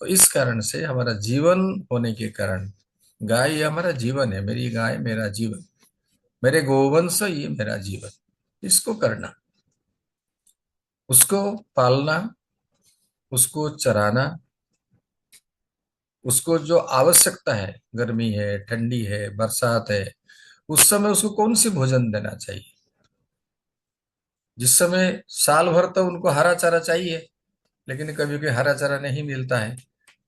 तो इस कारण से हमारा जीवन होने के कारण गाय ये हमारा जीवन है। मेरी गाय मेरा जीवन, मेरे गोवंश ये मेरा जीवन। इसको करना, उसको पालना, उसको चराना, उसको जो आवश्यकता है, गर्मी है, ठंडी है, बरसात है, उस समय उसको कौन सी भोजन देना चाहिए। जिस समय साल भर तो उनको हरा चारा चाहिए, लेकिन कभी कभी हरा चारा नहीं मिलता है,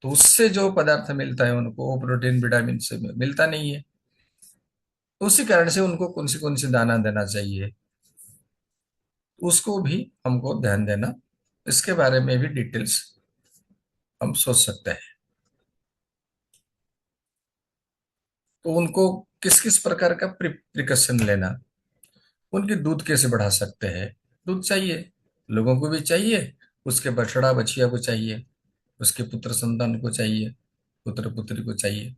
तो उससे जो पदार्थ मिलता है उनको, वो प्रोटीन विटामिन से मिलता नहीं है। तो उसी कारण से उनको कौन सी दाना देना चाहिए, उसको भी हमको ध्यान देना। इसके बारे में भी डिटेल्स हम सोच सकते हैं। तो उनको किस किस प्रकार का प्रिकॉशन लेना, उनकी दूध कैसे बढ़ा सकते हैं। दूध चाहिए, लोगों को भी चाहिए, उसके बछड़ा बछिया को चाहिए, उसके पुत्र संतान को चाहिए, पुत्र पुत्री को चाहिए।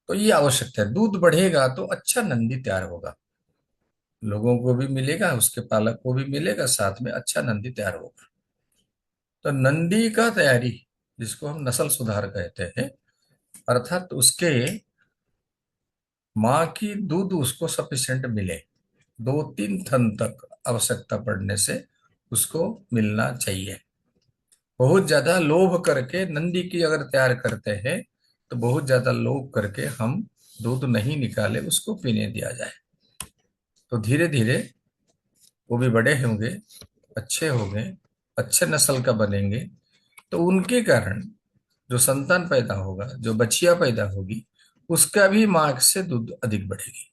तो ये आवश्यकता है। दूध बढ़ेगा तो अच्छा नंदी तैयार होगा, लोगों को भी मिलेगा, उसके पालक को भी मिलेगा, साथ में अच्छा नंदी तैयार होगा। तो नंदी का तैयारी, जिसको हम नस्ल सुधार कहते हैं, अर्थात उसके माँ की दूध उसको सफिशिएंट मिले, 2-3 थन तक आवश्यकता पड़ने से उसको मिलना चाहिए। बहुत ज्यादा लोभ करके नंदी की अगर तैयार करते हैं, तो बहुत ज्यादा लोभ करके हम दूध नहीं निकाले उसको पीने दिया जाए, तो धीरे धीरे वो भी बड़े होंगे, अच्छे होंगे, अच्छे नस्ल का बनेंगे। तो उनके कारण जो संतान पैदा होगा, जो बच्चियां पैदा होगी, उसका भी मां से दूध अधिक बढ़ेगी।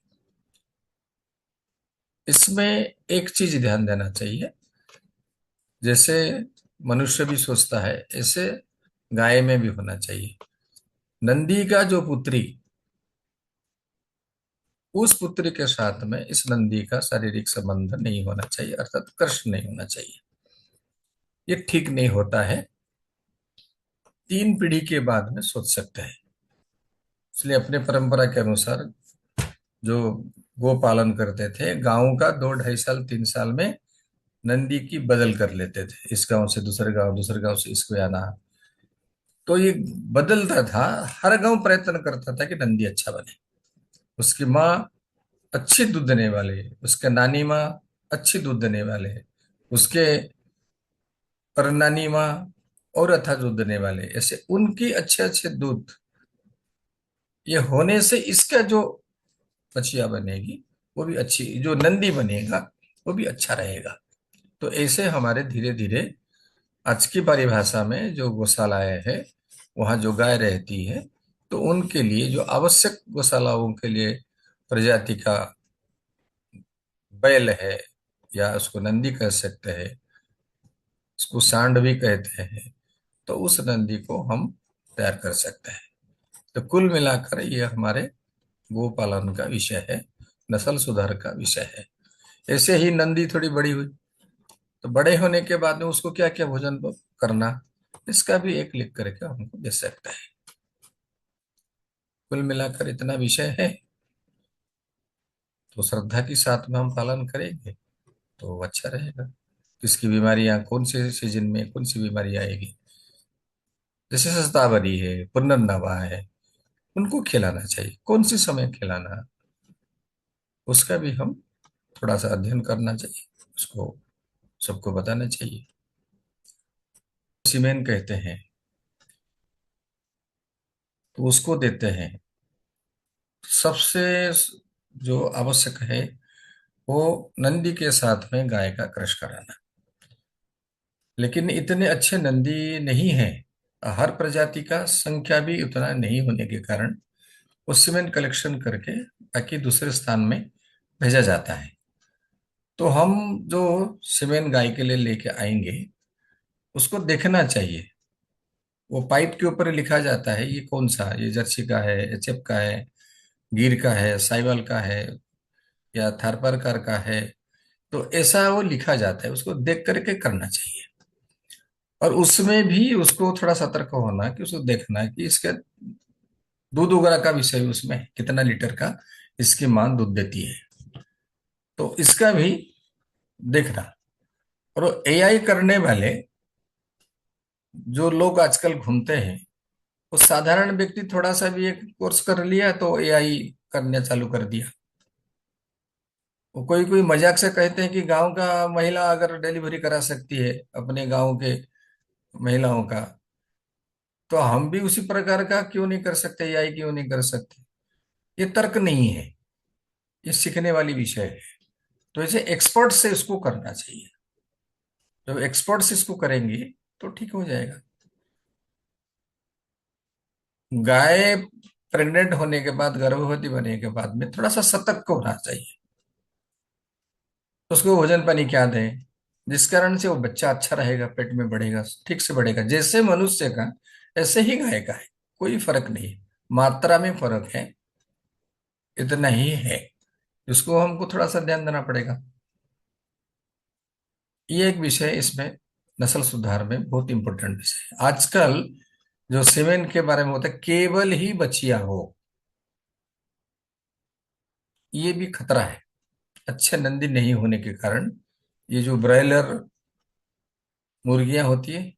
इसमें एक चीज ध्यान देना चाहिए, जैसे मनुष्य भी सोचता है ऐसे गाय में भी होना चाहिए। नंदी का जो पुत्री, उस पुत्री के साथ में इस नंदी का शारीरिक संबंध नहीं होना चाहिए, अर्थात कृष्ण नहीं होना चाहिए। ये ठीक नहीं होता है। 3 पीढ़ी के बाद में सोच सकते हैं। इसलिए अपने परंपरा के अनुसार जो गो पालन करते थे, गांव का 2-2.5 साल 3 साल में नंदी की बदल कर लेते थे, इस गांव से दूसरे गांव, दूसरे गांव से इसको आना। तो ये बदलता था, हर गांव प्रयत्न करता था कि नंदी अच्छा बने, उसकी माँ अच्छी दूध देने वाले, उसके नानी माँ अच्छी दूध देने वाले, उसके परनानी माँ और अच्छा दूध देने वाले, ऐसे उनकी अच्छे अच्छे दूध ये होने से इसका जो बछिया बनेगी वो भी अच्छी, जो नंदी बनेगा वो भी अच्छा रहेगा। तो ऐसे हमारे धीरे धीरे आज की परिभाषा में जो गौशालाएं है, वहाँ जो गाय रहती है, तो उनके लिए जो आवश्यक गौशालाओं के लिए प्रजाति का बैल है, या उसको नंदी कह सकते हैं, उसको सांड भी कहते हैं, तो उस नंदी को हम तैयार कर सकते हैं। तो कुल मिलाकर ये हमारे गोपालन का विषय है, नस्ल सुधार का विषय है। ऐसे ही नंदी थोड़ी बड़ी हुई, तो बड़े होने के बाद में उसको क्या क्या भोजन करना, इसका भी एक लिख करके हमको दे सकता है। कुल मिलाकर इतना विषय है, तो श्रद्धा के साथ में हम पालन करेंगे तो अच्छा रहेगा। किसकी बीमारियां, कौन से सीजन में कौन सी बीमारी आएगी, जैसे शतावरी है, पुनर्नवा है, उनको खिलाना चाहिए, कौन सी समय खिलाना, उसका भी हम थोड़ा सा अध्ययन करना चाहिए, उसको सबको बताना चाहिए। सीमेन कहते हैं, तो उसको देते हैं। सबसे जो आवश्यक है वो नंदी के साथ में गाय का क्रश कराना। लेकिन इतने अच्छे नंदी नहीं है, हर प्रजाति का संख्या भी उतना नहीं होने के कारण वो सीमेंट कलेक्शन करके बाकी दूसरे स्थान में भेजा जाता है। तो हम जो सीमेंट गाय के लिए लेके आएंगे, उसको देखना चाहिए। वो पाइप के ऊपर लिखा जाता है ये कौन सा, ये जर्सी का है, एचएफ का है, गिर का है, साइवल का है, या थारपारकर का है। तो ऐसा वो लिखा जाता है, उसको देख करके करना चाहिए। और उसमें भी उसको थोड़ा सतर्क होना कि उसको देखना कि इसके दूध वगैरह का विषय, उसमें कितना लीटर का इसकी मां दूध देती है, तो इसका भी देखना। और एआई करने वाले जो लोग आजकल घूमते हैं, वो साधारण व्यक्ति थोड़ा सा भी एक कोर्स कर लिया तो एआई करने चालू कर दिया। वो कोई कोई मजाक से कहते हैं कि गांव का महिला अगर डिलीवरी करा सकती है अपने गांव के महिलाओं का, तो हम भी उसी प्रकार का क्यों नहीं कर सकते, एआई क्यों नहीं कर सकते। ये तर्क नहीं है, ये सीखने वाली विषय है। तो ऐसे एक्सपर्ट से इसको करना चाहिए। जब एक्सपर्ट्स इसको करेंगे तो ठीक हो जाएगा। गाय प्रेग्नेंट होने के बाद, गर्भवती बनने के बाद में थोड़ा सा सतर्क होना चाहिए। उसको भोजन पानी क्या दें, जिस कारण से वो बच्चा अच्छा रहेगा, पेट में बढ़ेगा, ठीक से बढ़ेगा। जैसे मनुष्य का ऐसे ही गाय का है, कोई फर्क नहीं है। मात्रा में फर्क है, इतना ही है। इसको हमको थोड़ा सा ध्यान देना पड़ेगा। ये एक विषय इसमें, नस्ल सुधार में बहुत इंपॉर्टेंट विषय है। आजकल जो सीमेन के बारे में होता है, केवल ही बचिया हो, ये भी खतरा है। अच्छे नंदी नहीं होने के कारण ये जो ब्रॉयलर मुर्गियां होती है,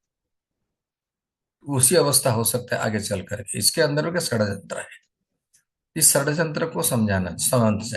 उसी अवस्था हो सकता है आगे चल करके। इसके अंदर का षड्यंत्र है। इस षड्यंत्र को समझाना समझ